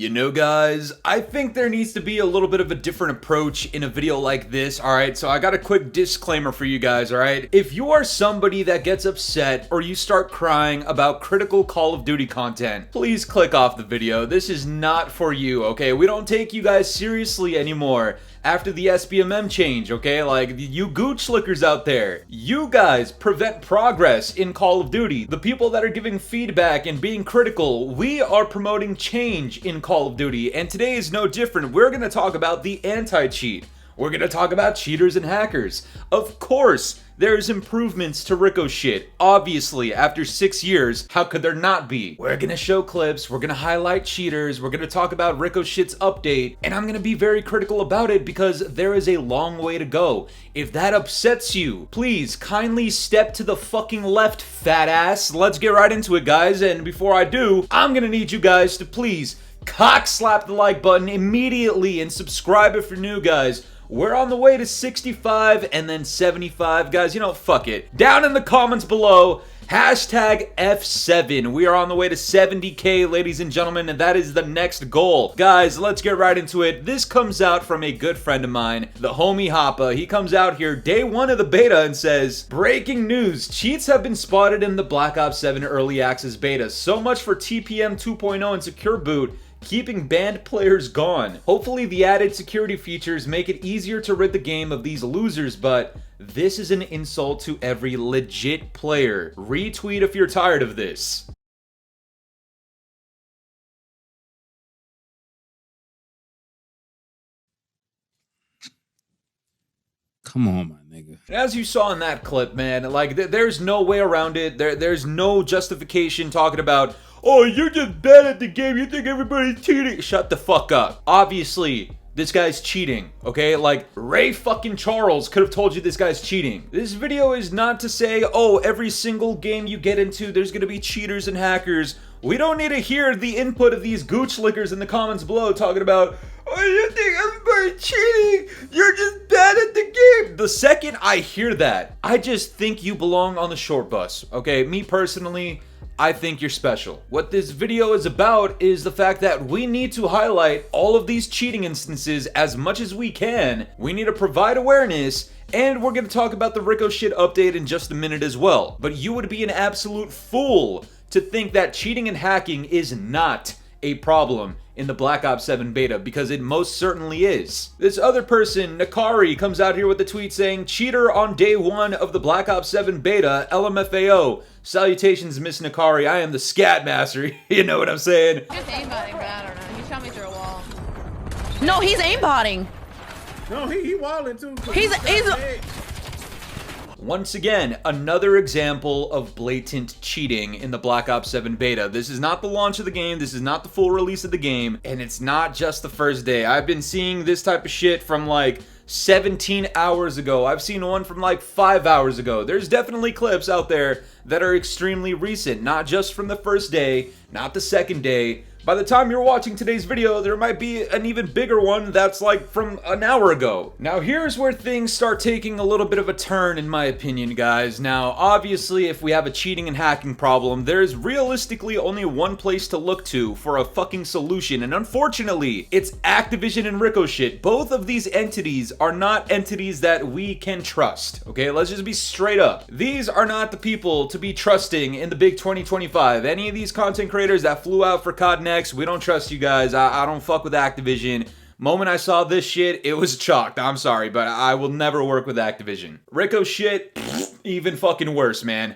You know, guys, I think there needs to be a little bit of a different approach in a video like this, alright? So I got a quick disclaimer for you guys, alright? If you are somebody that gets upset or you start crying about critical Call of Duty content, please click off the video. This is not for you, okay? We don't take you guys seriously anymore after the SBMM change, okay? Like, you gooch slickers out there, you guys prevent progress in Call of Duty. The people that are giving feedback and being critical, we are promoting change in Call of Duty, and today is no different. We're gonna talk about the anti-cheat. We're gonna talk about cheaters and hackers. Of course, there's improvements to Ricochet. Obviously, after 6 years, how could there not be? We're gonna show clips, we're gonna highlight cheaters, we're gonna talk about Ricochet's update, and I'm gonna be very critical about it because there is a long way to go. If that upsets you, please kindly step to the fucking left, fat ass. Let's get right into it, guys, and before I do, I'm gonna need you guys to please cock slap the like button immediately and subscribe if you're new, guys. We're on the way to 65 and then 75. Guys, you know, fuck it. Down in the comments below, hashtag F7. We are on the way to 70K, ladies and gentlemen, and that is the next goal. Guys, let's get right into it. This comes out from a good friend of mine, the homie Hoppa. He comes out here day one of the beta and says, breaking news, cheats have been spotted in the Black Ops 7 early access beta. So much for TPM 2.0 and secure boot, keeping banned players gone. Hopefully the added security features make it easier to rid the game of these losers, but this is an insult to every legit player. Retweet if you're tired of this. Come on, my nigga. As you saw in that clip, man, like, there's no way around it. There's no justification talking about, oh, you're just bad at the game, you think everybody's cheating. Shut the fuck up. Obviously, this guy's cheating, okay? Like, Ray fucking Charles could have told you this guy's cheating. This video is not to say, oh, every single game you get into, there's gonna be cheaters and hackers. We don't need to hear the input of these gooch lickers in the comments below talking about, oh, you think everybody's cheating? You're just bad at the game. The second I hear that, I just think you belong on the short bus, okay? Me personally, I think you're special. What this video is about is the fact that we need to highlight all of these cheating instances as much as we can. We need to provide awareness, and we're going to talk about the Ricochet update in just a minute as well. But you would be an absolute fool to think that cheating and hacking is not a problem in the Black Ops 7 beta, because it most certainly is. This other person, Nakari, comes out here with a tweet saying, cheater on day one of the Black Ops 7 beta, LMFAO. Salutations, Miss Nakari, I am the scat master. You know what I'm saying? He's aimbotting, but I don't know. He shot me through a wall. No, he's aimbotting. No, he walling too. He's Once again, another example of blatant cheating in the Black Ops 7 beta. This is not the launch of the game, this is not the full release of the game, and it's not just the first day. I've been seeing this type of shit from like 17 hours ago. I've seen one from like 5 hours ago. There's definitely clips out there that are extremely recent, not just from the first day, not the second day. By the time you're watching today's video, there might be an even bigger one that's like from an hour ago. Now here's where things start taking a little bit of a turn, in my opinion, guys. Now obviously, if we have a cheating and hacking problem, there's realistically only one place to look to for a fucking solution, and unfortunately it's Activision and Ricochet. Both of these entities are not entities that we can trust, okay? Let's just be straight up. These are not the people to be trusting in the big 2025. Any of these content creators that flew out for COD next, we don't trust you guys. I don't fuck with Activision. Moment I saw this shit, it was chalked. I'm sorry, but I will never work with Activision. Ricochet, even fucking worse, man.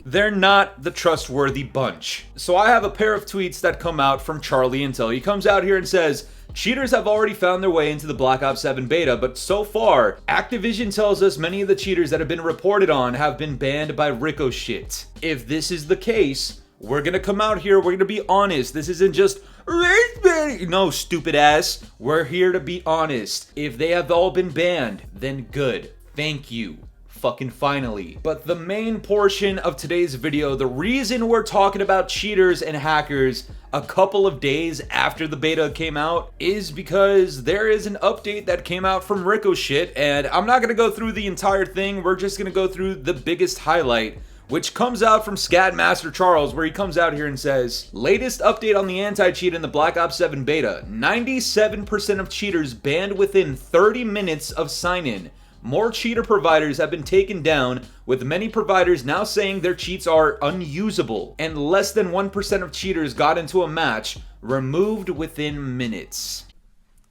They're not the trustworthy bunch. So I have a pair of tweets that come out from Charlie Intel. He comes out here and says, cheaters have already found their way into the Black Ops 7 beta, but so far, Activision tells us many of the cheaters that have been reported on have been banned by Ricochet. If this is the case, we're gonna come out here, we're gonna be honest. This isn't just race banning. No, stupid ass. We're here to be honest. If they have all been banned, then good. Thank you. Fucking finally. But the main portion of today's video, the reason we're talking about cheaters and hackers a couple of days after the beta came out is because there is an update that came out from Ricochet, and I'm not gonna go through the entire thing. We're just gonna go through the biggest highlight, which comes out from Scadmaster Charles, where he comes out here and says, latest update on the anti-cheat in the Black Ops 7 beta. 97% of cheaters banned within 30 minutes of sign-in. More cheater providers have been taken down, with many providers now saying their cheats are unusable, and less than 1% of cheaters got into a match, removed within minutes.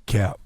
Cap.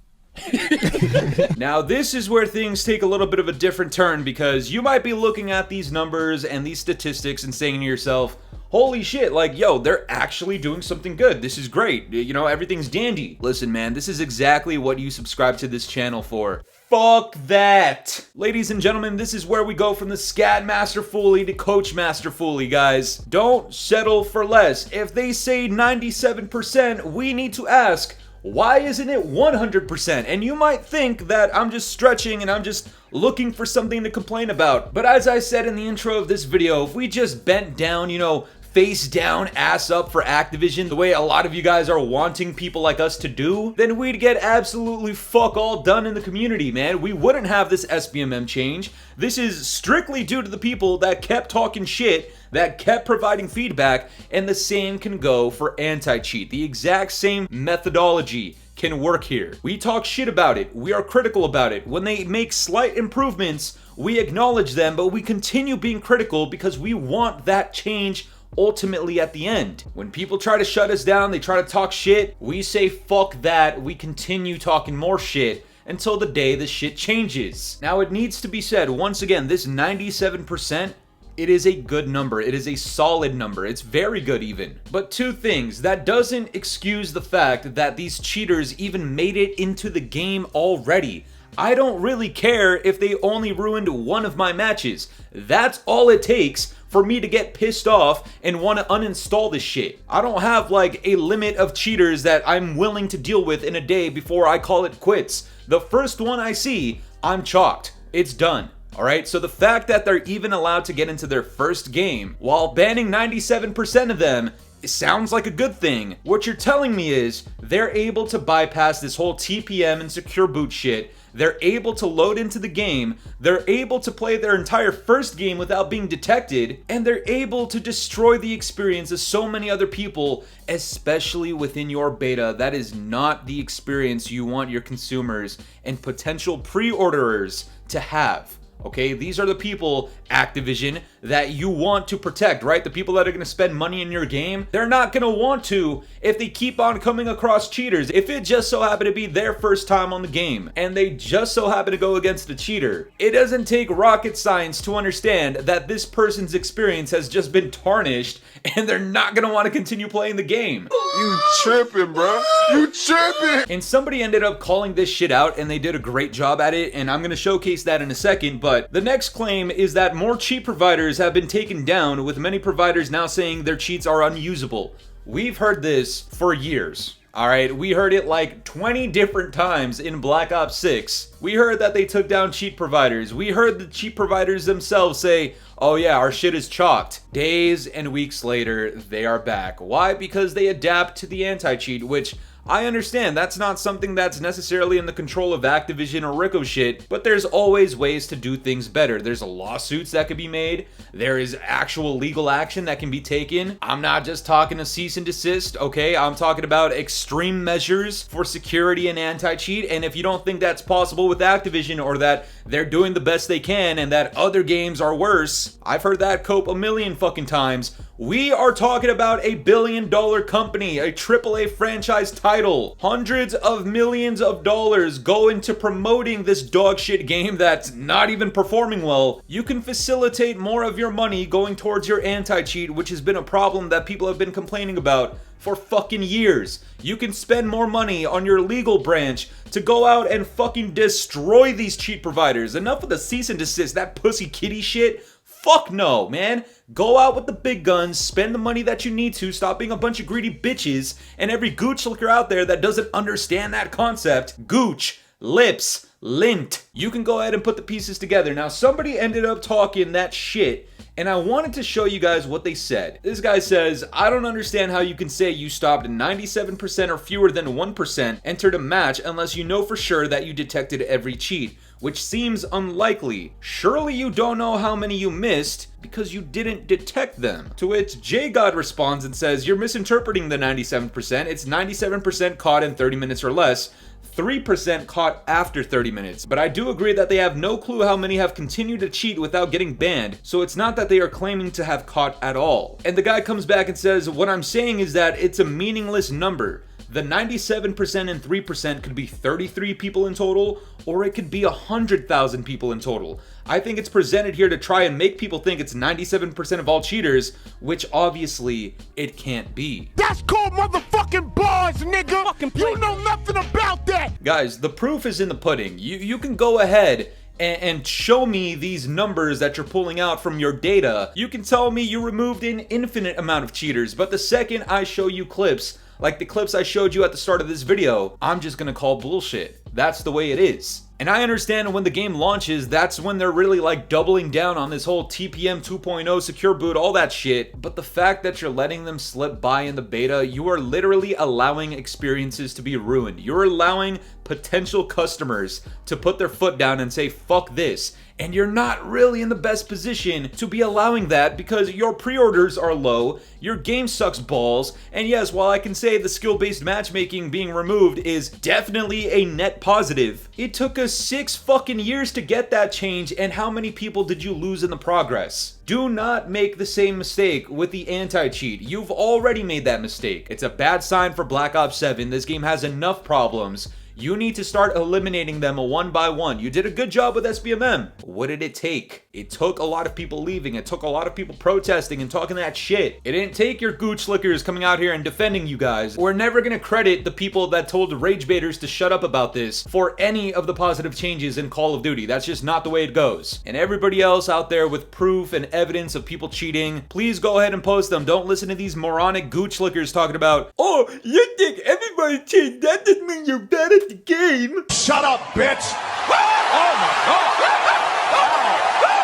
Now this is where things take a little bit of a different turn, because you might be looking at these numbers and these statistics and saying to yourself, holy shit, like, yo, they're actually doing something good. This is great. You know, everything's dandy. Listen, man, this is exactly what you subscribe to this channel for. Fuck that. Ladies and gentlemen, this is where we go from the Scadmaster Fooly to Coachmaster Fooly, guys. Don't settle for less. If they say 97%, we need to ask, why isn't it 100%? And you might think that I'm just stretching and I'm just looking for something to complain about. But as I said in the intro of this video, if we just bent down, you know, face down, ass up for Activision, the way a lot of you guys are wanting people like us to do, then we'd get absolutely fuck all done in the community, man. We wouldn't have this SBMM change. This is strictly due to the people that kept talking shit, that kept providing feedback, and the same can go for anti-cheat. The exact same methodology can work here. We talk shit about it. We are critical about it. When they make slight improvements, we acknowledge them, but we continue being critical because we want that change ultimately at the end. When people try to shut us down, they try to talk shit, we say fuck that, we continue talking more shit until the day the shit changes. Now it needs to be said, once again, this 97%, it is a good number. It is a solid number. It's very good even. But two things, that doesn't excuse the fact that these cheaters even made it into the game already. I don't really care if they only ruined one of my matches. That's all it takes for me to get pissed off and want to uninstall this shit. I don't have like a limit of cheaters that I'm willing to deal with in a day before I call it quits. The first one I see, I'm chalked. It's done. Alright, so the fact that they're even allowed to get into their first game while banning 97% of them, it sounds like a good thing. What you're telling me is they're able to bypass this whole TPM and secure boot shit. They're able to load into the game, they're able to play their entire first game without being detected, and they're able to destroy the experience of so many other people, especially within your beta. That is not the experience you want your consumers and potential pre-orderers to have. Okay, these are the people, Activision, that you want to protect, right? The people that are going to spend money in your game, they're not going to want to if they keep on coming across cheaters. If it just so happened to be their first time on the game, and they just so happen to go against a cheater, it doesn't take rocket science to understand that this person's experience has just been tarnished, and they're not going to want to continue playing the game. You tripping, bro. You tripping. And somebody ended up calling this shit out, and they did a great job at it, and I'm going to showcase that in a second. But the next claim is that more cheat providers have been taken down, with many providers now saying their cheats are unusable. We've heard this for years. Alright, we heard it like 20 different times in Black Ops 6. We heard that they took down cheat providers. We heard the cheat providers themselves say, oh yeah, our shit is chalked. Days and weeks later, they are back. Why? Because they adapt to the anti-cheat, which I understand that's not something that's necessarily in the control of Activision or Ricochet, but there's always ways to do things better. There's lawsuits that could be made. There is actual legal action that can be taken. I'm not just talking a cease and desist, okay? I'm talking about extreme measures for security and anti-cheat, and if you don't think that's possible with Activision, or that they're doing the best they can and that other games are worse, I've heard that cope a million fucking times. We are talking about a billion-dollar company, a AAA franchise title. Hundreds of millions of dollars go into promoting this dogshit game that's not even performing well. You can facilitate more of your money going towards your anti-cheat, which has been a problem that people have been complaining about for fucking years. You can spend more money on your legal branch to go out and fucking destroy these cheat providers. Enough of the cease and desist, that pussy kitty shit. Fuck no, man. Go out with the big guns, spend the money that you need to, stop being a bunch of greedy bitches, and every gooch looker out there that doesn't understand that concept, gooch, lips, lint. You can go ahead and put the pieces together. Now, somebody ended up talking that shit, and I wanted to show you guys what they said. This guy says, I don't understand how you can say you stopped 97% or fewer than 1% entered a match unless you know for sure that you detected every cheat. which seems unlikely. Surely you don't know how many you missed because you didn't detect them. To which JGod responds and says, you're misinterpreting the 97%. It's 97% caught in 30 minutes or less. 3% caught after 30 minutes, but I do agree that they have no clue how many have continued to cheat without getting banned, so it's not that they are claiming to have caught at all. And the guy comes back and says, what I'm saying is that it's a meaningless number. The 97% and 3% could be 33 people in total, or it could be 100,000 people in total. I think it's presented here to try and make people think it's 97% of all cheaters, which obviously it can't be. That's called motherfucking bars, nigga! You know nothing about that! Guys, the proof is in the pudding. You can go ahead and show me these numbers that you're pulling out from your data. You can tell me you removed an infinite amount of cheaters, but the second I show you clips, like the clips I showed you at the start of this video, I'm just gonna call bullshit. That's the way it is. And I understand when the game launches, that's when they're really like doubling down on this whole TPM 2.0 secure boot, all that shit. But the fact that you're letting them slip by in the beta, you are literally allowing experiences to be ruined. You're allowing potential customers to put their foot down and say, fuck this. And you're not really in the best position to be allowing that because your pre-orders are low, your game sucks balls, and yes, while I can say the skill-based matchmaking being removed is definitely a net positive, it took us 6 fucking years to get that change, and how many people did you lose in the progress? Do not make the same mistake with the anti-cheat. You've already made that mistake. It's a bad sign for Black Ops 7. This game has enough problems. You need to start eliminating them one by one. You did a good job with SBMM. What did it take? It took a lot of people leaving. It took a lot of people protesting and talking that shit. It didn't take your gooch slickers coming out here and defending you guys. We're never gonna credit the people that told rage baiters to shut up about this for any of the positive changes in Call of Duty. That's just not the way it goes. And everybody else out there with proof and evidence of people cheating, please go ahead and post them. Don't listen to these moronic gooch slickers talking about, oh, you think everybody cheat, that doesn't mean you're bad at the game. Shut up, bitch! Oh my god!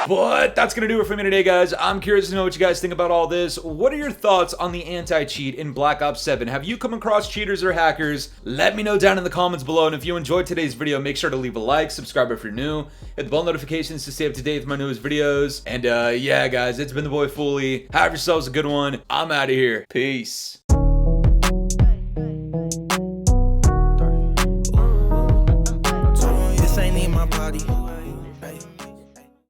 But that's gonna do it for me today, guys. I'm curious to know what you guys think about all this. What are your thoughts on the anti-cheat in Black Ops 7? Have you come across cheaters or hackers? Let me know down in the comments below. And if you enjoyed today's video, make sure to leave a like, subscribe if you're new, hit the bell notifications to stay up to date with my newest videos. And yeah, guys, it's been the boy Fooly. Have yourselves a good one. I'm out of here. Peace. This ain't in my body.